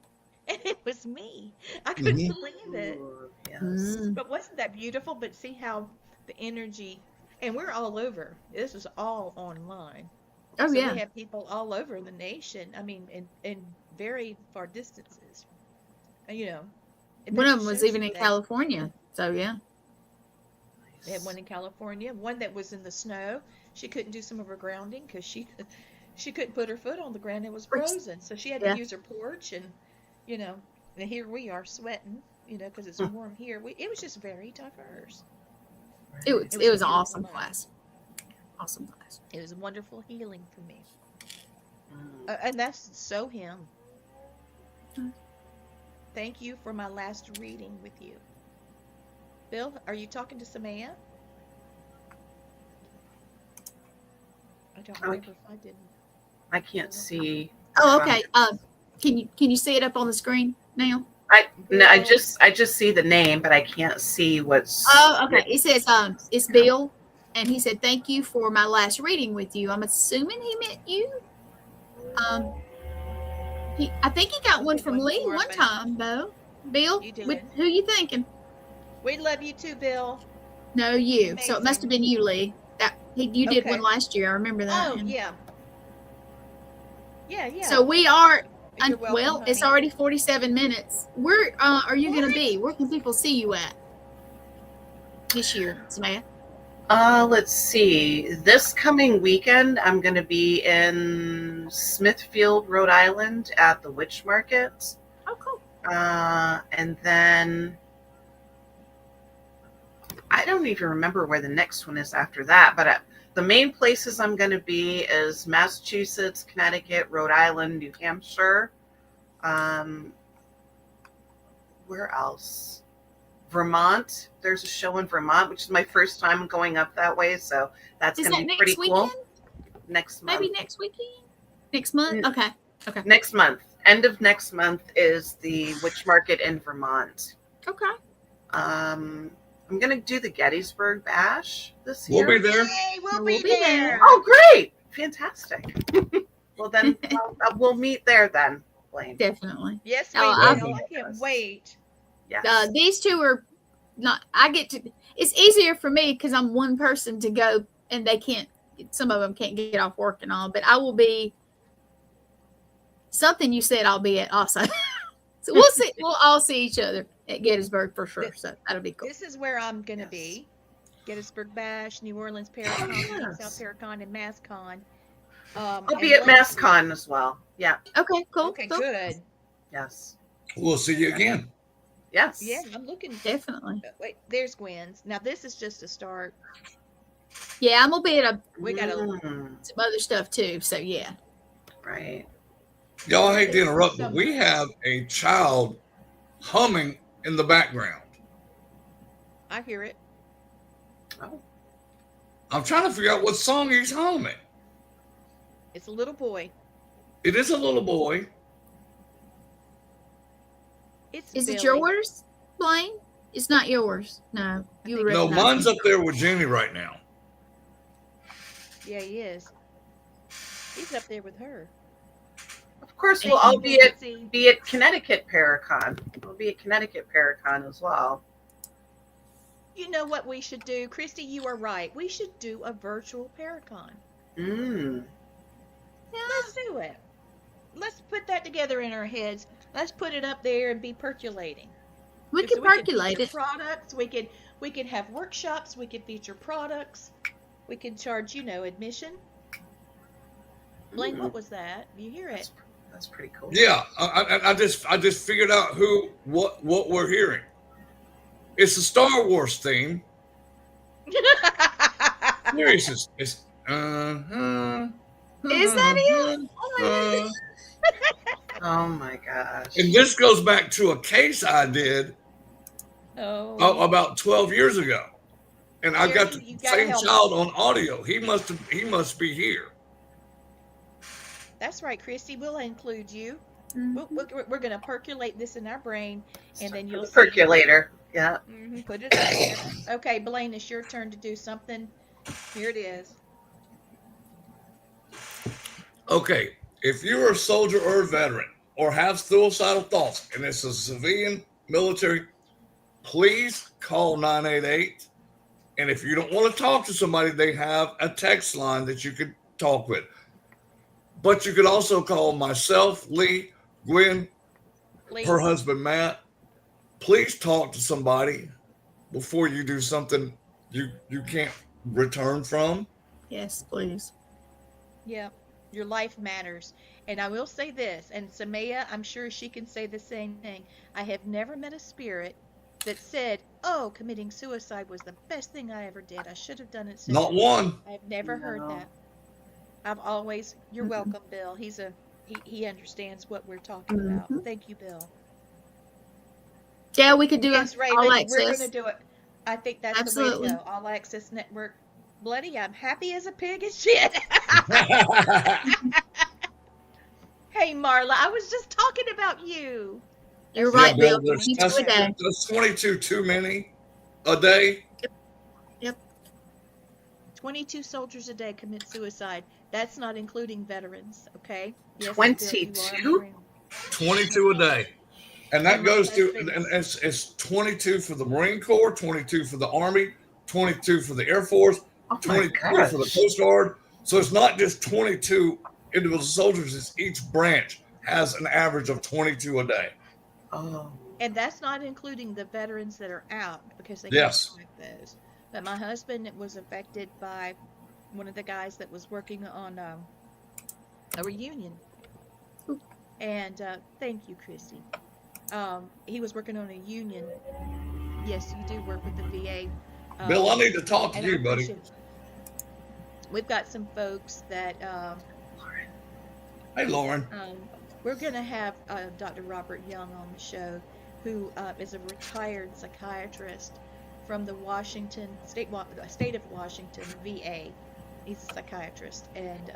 And it was me. I couldn't believe it. Ooh, yes. Mm. But wasn't that beautiful? But see how the energy, and we're all over. This is all online. Oh, So yeah. we have people all over the nation. I mean, in very far distances. You know. And One that of them was shows even you in that California. So, yeah. they had one in California, one that was in the snow. She couldn't do some of her grounding because she couldn't put her foot on the ground. It was frozen, so she had to Yeah. use her porch, and you know, and here we are sweating, you know, because it's warm here. It was just very diverse. It was It was an a beautiful awesome night. class. Awesome class. It was a wonderful healing for me, Mm. and that's so him. Mm. Thank you for my last reading with you, Bill. Are you talking to Samaia? I don't remember if I didn't. I can't see. Oh, okay. Can you see it up on the screen now? No, I just see the name, but I can't see what's. Oh, okay. It says it's Bill, and he said thank you for my last reading with you. I'm assuming he meant you. I think he got one from Lee one time though. Bill, You did. who you thinking? We love you too, Bill. No, you. So it must have been you, Lee. You did Okay. one last year. I remember that. Oh, And yeah. Yeah. So we are. You're welcome, Well, it's honey. already 47 minutes. Where are you going to be? Where can people see you at this year, Samantha? Let's see. This coming weekend, I'm going to be in Smithfield, Rhode Island at the Witch Market. Oh, cool. And then I don't even remember where the next one is after that, but the main places I'm going to be is Massachusetts, Connecticut, Rhode Island, New Hampshire. Where else? Vermont. There's a show in Vermont, which is my first time going up that way, so that's Is going to that be pretty next weekend? cool. Next month. Maybe next weekend? Next month? Okay. Next month. End of next month is the Witch Market in Vermont. Okay. I'm going to do the Gettysburg Bash this year. We'll be there. Yay, we'll We'll be be there. there. Oh, great. Fantastic. Well, then we'll meet there then, Blaine. Definitely. Yes, we Oh, will. I can't wait. Yes. These two are not, it's easier for me because I'm one person to go and some of them can't get off work and all, but I will be something you said I'll be at also. So we'll see. We'll all see each other at Gettysburg for sure. So that'll be cool. This is where I'm going to be. Gettysburg Bash, New Orleans Paracon, yes. South Paracon, and MassCon. I'll be at MassCon as well. Yeah. Okay, cool. Okay, cool. good. Yes. We'll see you again. Yes. Yeah, I'm looking. Definitely. Wait, there's Gwen's. Now, this is just a start. Yeah, I'm gonna be at We got to. Mm, some other stuff too. So yeah. right. Y'all, I hate to interrupt, but we have a child humming in the background. I hear it. Oh. I'm trying to figure out what song he's humming. It's a little boy. It is a little boy. It's Is it Billy. yours, Blaine? It's not yours. No, you would No, recognize mine's him. up there with Jenny right now. Yeah, he is. He's up there with her. Of course, And we'll all you be can at see- Connecticut Paracon. We'll be at Connecticut Paracon as well. You know what we should do, Christy? You are right. We should do a virtual Paracon. Mm. Let's do it. Let's put that together in our heads. Let's put it up there and be percolating. We So could percolate feature it. Products. We could have workshops. We could feature products. We could charge, admission. Blaine, what was that? You hear it? That's pretty cool. Yeah, I just figured out what we're hearing. It's a Star Wars theme. Seriously, it's Is that it? Oh my goodness. Oh my gosh. And this goes back to a case I did about 12 years ago, and I got the You gotta same help child on audio. He must be here. That's right, Christy. We'll include you. Mhm. We're going to percolate this in our brain, and then you'll the see. percolator. Yeah. Put it up there. Okay, Blaine, it's your turn to do something. Here it is. Okay, if you're a soldier or a veteran or have suicidal thoughts and it's a civilian military, please call 988. And if you don't want to talk to somebody, they have a text line that you could talk with. But you could also call myself, Lee, Gwen, Please. her husband, Matt. Please talk to somebody before you do something you can't return from. Yes, please. Yeah, your life matters. And I will say this, and Samaia, I'm sure she can say the same thing. I have never met a spirit that said, "Oh, committing suicide was the best thing I ever did. I should have done it sooner." Not one. I've never heard No. that. I've always, you're welcome, Bill. He understands what we're talking about. Thank you, Bill. Yeah, we could do Yes, it Raven, all we're access. going to do it. I think that's Absolutely. the way to go. All Access Network. Bloody, I'm happy as a pig as shit. Hey, Marla, I was just talking about you. You're That's right, Bill. There's 22 a day. 22 too many a day. Yep. 22 soldiers a day commit suicide. That's not including veterans, okay? Yes, 22? 22 a day. And that And my goes to, husband- and it's 22 for the Marine Corps, 22 for the Army, 22 for the Air Force, Oh my 22 for the gosh. Coast Guard. So it's not just 22 individual soldiers, it's each branch has an average of 22 a day. Oh. And that's not including the veterans that are out because they Yes. can't find those. But my husband was affected by one of the guys that was working on a reunion. And thank you, Chrissy. He was working on a union. Yes, you do work with the VA. Bill, I need to talk to and you, I buddy. appreciate it. We've got some folks that Hey, Lauren. we're going to have Dr. Robert Young on the show, who is a retired psychiatrist from the state of Washington VA. He's a psychiatrist, and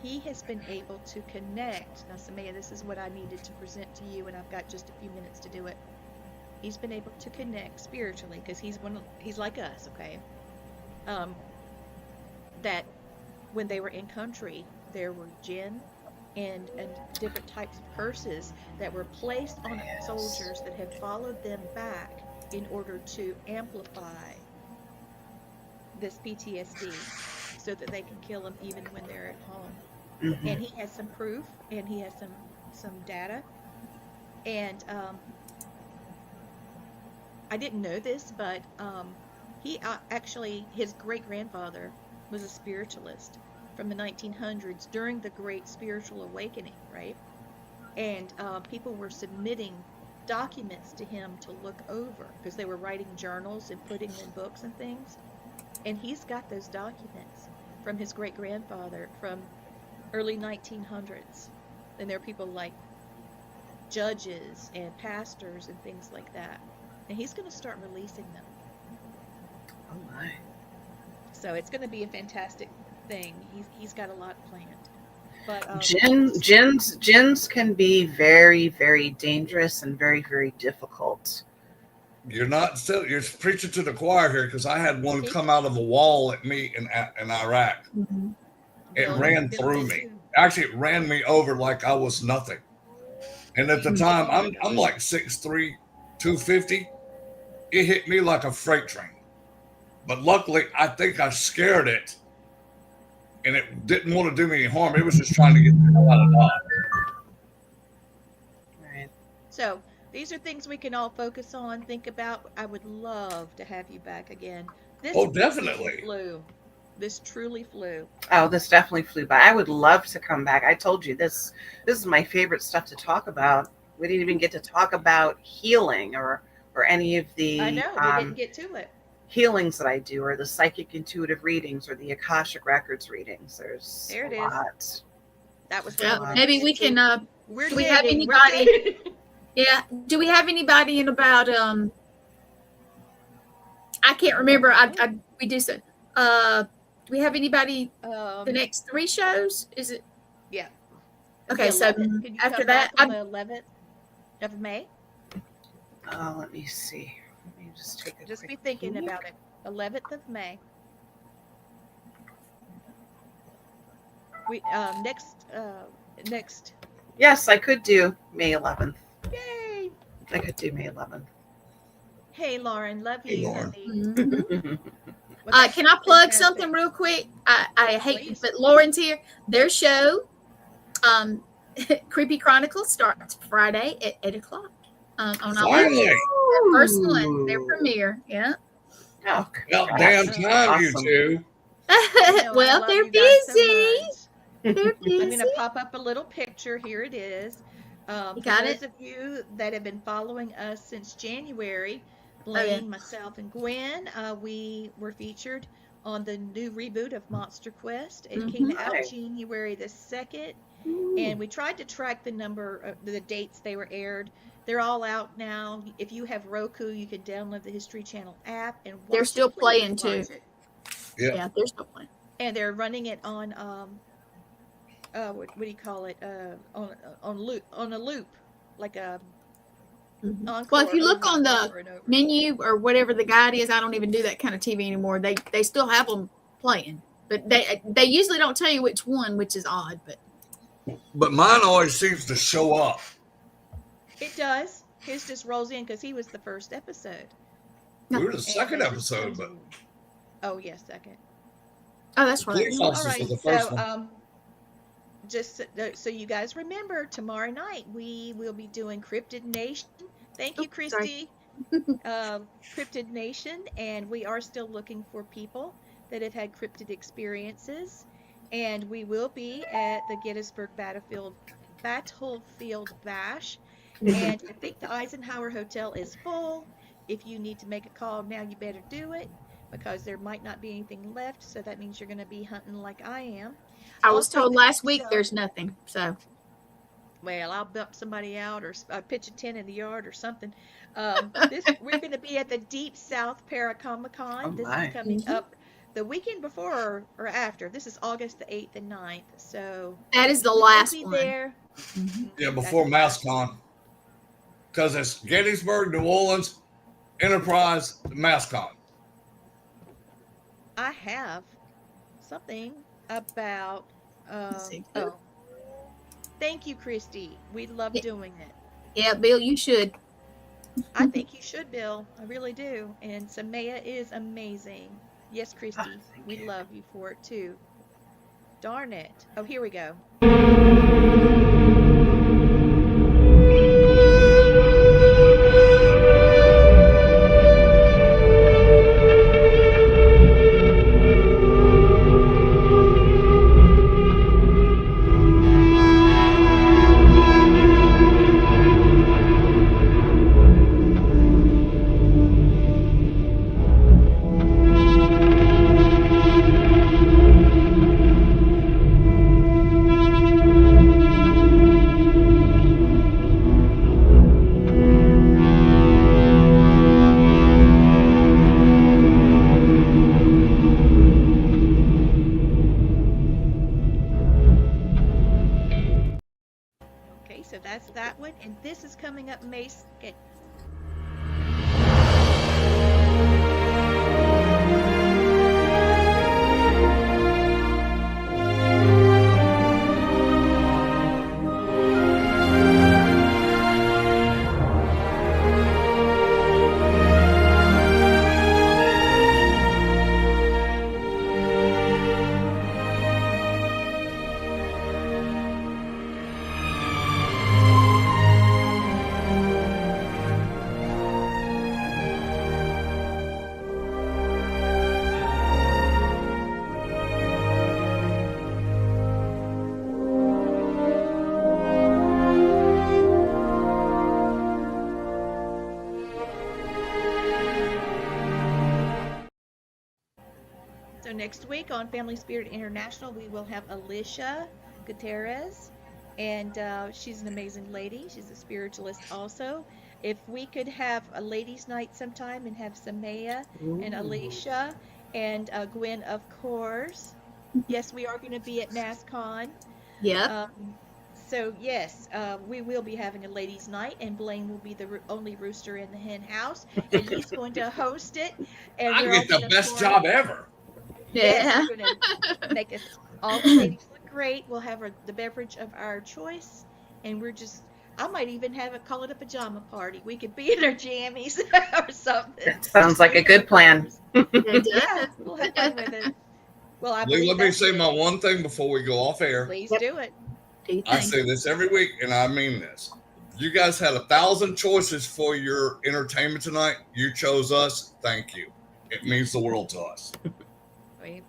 he has been able to connect. Now, Samaia, this is what I needed to present to you, and I've got just a few minutes to do it. He's been able to connect spiritually because he's like us, okay? That when they were in country, there were jinn and different types of curses that were placed on soldiers that had followed them back in order to amplify this PTSD so that they can kill them even when they're at home. Mhm. And he has some proof, and he has some data. And I didn't know this, but he actually, his great-grandfather was a spiritualist from the 1900s during the Great Spiritual Awakening, right? And people were submitting documents to him to look over because they were writing journals and putting in books and things. And he's got those documents from his great-grandfather from early 1900s. And there are people like judges and pastors and things like that. And he's going to start releasing them. Oh my. So it's going to be a fantastic thing. He's got a lot planned. But Jinns can be very, very dangerous and very, very difficult. You're preaching to the choir here because I had one come out of a wall at me in Iraq. Mm-hmm. It ran through me. Actually, it ran me over like I was nothing. And at the time, I'm like 6'3", 250. It hit me like a freight train. But luckily, I think I scared it. And it didn't want to do me any harm. It was just trying to get the hell out of Dodge. Right. So these are things we can all focus on, think about. I would love to have you back again. This Definitely. flew. This truly flew. Oh, this definitely flew by. I would love to come back. I told you this is my favorite stuff to talk about. We didn't even get to talk about healing or any of the I know, we didn't get to it. healings that I do, or the psychic intuitive readings, or the Akashic Records readings. There it a is. lot. That was Yeah, what I maybe wanted we to get can. to. We're Do we have digging, we're anybody- digging. Yeah. Do we have anybody in about? I can't remember. We do so. Do we have anybody the next 3 shows? Is it? Yeah. Okay, The so 11th. Could you after come that, back on the 11th of May? Let me see. Let me just take a Just be quick thinking peek. about it. 11th of May. We next. Yes, I could do May 11th. Yay! I could do May 11th. Hey, Lauren, love Hey, you, Lauren. honey. Mhm. Well, that's Can I plug fantastic. something real quick? I hate, Please. but Lauren's here. Their show, Creepy Chronicles, starts Friday at 8 o'clock. On our Finally. their first one, their premiere. Yeah. Oh, About congrats. damn time, you Awesome. two. I know, I Well, love they're you guys so busy. much. They're I'm busy. going to pop up a little picture. Here it is. You For got those it? of you that have been following us since January, Oh, yeah. Blaine, myself, and Gwen, we were featured on the new reboot of Monster Quest. It came Mhm. out Right. January the 2nd, Ooh. and we tried to track the number of the dates they were aired. They're all out now. If you have Roku, you can download the History Channel app and watch They're still it. Please playing too. watch it. Yeah. Yeah, they're still playing. And they're running it on what do you call it? On a loop, like a Mhm. encore. Well, if you look over on and the over and over. menu or whatever the guide is, I don't even do that kind of TV anymore. They still have them playing, but they usually don't tell you which one, which is odd. But mine always seems to show up. It does. His just rolls in because he was the first episode. No. We were the And second it just episode, goes but in. Oh yeah, second. Oh, that's the right. police All officers right. was the first So one. just so you guys remember, tomorrow night we will be doing Cryptid Nation. Thank you, Oops, sorry. Christy. Cryptid Nation, and we are still looking for people that have had cryptid experiences. And we will be at the Gettysburg Battlefield Bash. And I think the Eisenhower Hotel is full. If you need to make a call now, you better do it because there might not be anything left. So that means you're going to be hunting like I am. I was Also, told the last next week show- there's nothing. So Well, I'll bump somebody out or pitch a tent in the yard or something. We're going to be at the Deep South Paracomic-Con. Oh, This my. is coming Mhm. up the weekend before or after. This is August the 8th and 9th. So that is the we will last be one. there. Mhm. Yeah, That's before the last MassCon. Because it's Gettysburg, New Orleans, Enterprise, MassCon. I have something about. Let's see. Oh, thank you, Christy. We love Yeah. doing it. Yeah, Bill, you should. I think you should, Bill. I really do. And Samaia is amazing. Yes, Christy. thank We you. love you for it too. Darn it. Oh, here we go. Okay, so that's that one. And this is coming up May 2nd. So next week on Family Spirit International, we will have Alicia Gutierrez, and she's an amazing lady. She's a spiritualist also. If we could have a ladies' night sometime and have Samaia and Ooh. Alicia and Gwen, of course. Yes, we are going to be at MassCon. Yep. So yes, we will be having a ladies' night, and Blaine will be the only rooster in the hen house, and he's going to host it, and I we're all get the going to best job ever. Yes, Yeah. we're going to make us all the ladies look great. We'll have the beverage of our choice, and I might even have it call it a pajama party. We could be in our jammies or something. That sounds like a In our good plan. clothes. It Yeah, does. we'll have fun with it. Well, I Lee, believe let me that's say it. my one thing before we go off air. Please Yep. do it. Do you I think? say this every week, and I mean this. You guys had 1,000 choices for your entertainment tonight. You chose us. Thank you. It means the world to us.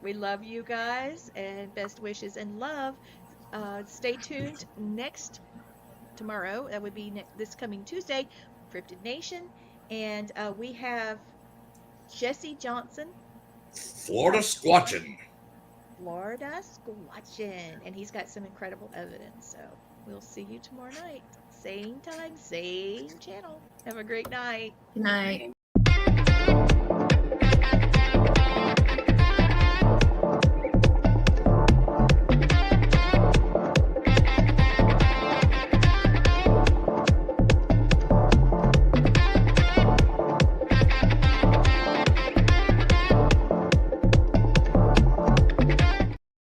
We love you guys, and best wishes and love. Stay tuned tomorrow. That would be this coming Tuesday, Cryptid Nation, and we have Jesse Johnson, Florida squatching. Florida Squatchin', and he's got some incredible evidence. So we'll see you tomorrow night, same time, same channel. Have a great night. Good night.